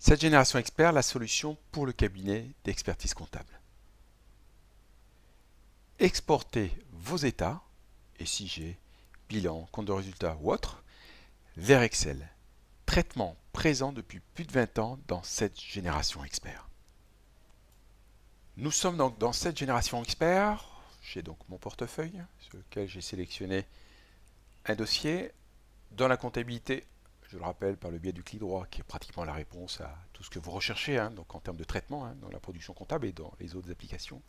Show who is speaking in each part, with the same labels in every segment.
Speaker 1: Cette génération expert, la solution pour le cabinet d'expertise comptable. Exportez vos états, SIG, bilan, compte de résultat ou autre, vers Excel. Traitement présent depuis plus de 20 ans dans cette génération expert. Nous sommes donc dans cette génération expert. J'ai donc mon portefeuille sur lequel j'ai sélectionné un dossier. Dans la comptabilité, je le rappelle par le biais du clic droit qui est pratiquement la réponse à tout ce que vous recherchez, donc en termes de traitement dans la production comptable et dans les autres applications.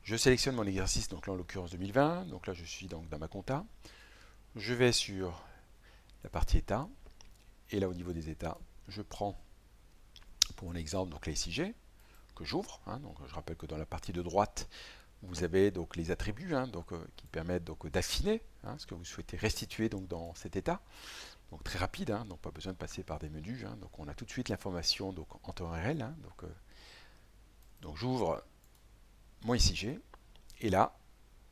Speaker 1: Je sélectionne mon exercice, donc là en l'occurrence 2020, donc là je suis donc dans ma compta. Je vais sur la partie état et là au niveau des états, je prends pour mon exemple donc les SIG que j'ouvre. Donc je rappelle que dans la partie de droite, vous avez donc les attributs qui permettent donc d'affiner ce que vous souhaitez restituer donc dans cet état. Donc très rapide, donc pas besoin de passer par des menus. Donc on a tout de suite l'information donc en temps réel. Donc j'ouvre mon SIG et là,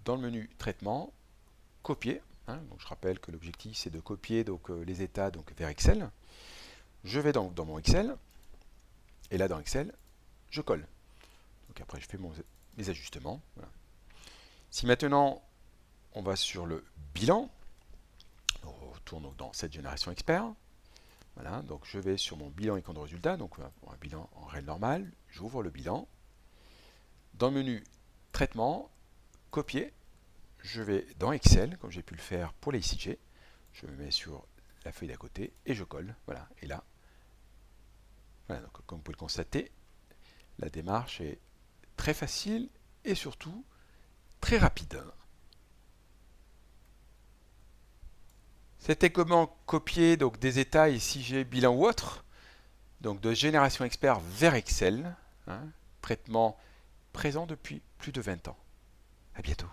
Speaker 1: dans le menu traitement, copier. Donc je rappelle que l'objectif c'est de copier donc les états donc vers Excel. Je vais donc dans mon Excel et là dans Excel, je colle. Donc après je fais mes ajustements. Voilà. Si maintenant on va sur le bilan, on retourne donc dans cette génération expert. Voilà, donc je vais sur mon bilan et compte de résultat, donc un bilan en réel normal, j'ouvre le bilan. Dans le menu traitement, copier, je vais dans Excel, comme j'ai pu le faire pour les ICG, je me mets sur la feuille d'à côté et je colle. Voilà, et là, voilà, donc, comme vous pouvez le constater, la démarche est très facile et surtout très rapide. C'était comment copier donc, des états ICG, bilan ou autre, donc de génération expert vers Excel, traitement présent depuis plus de 20 ans. À bientôt.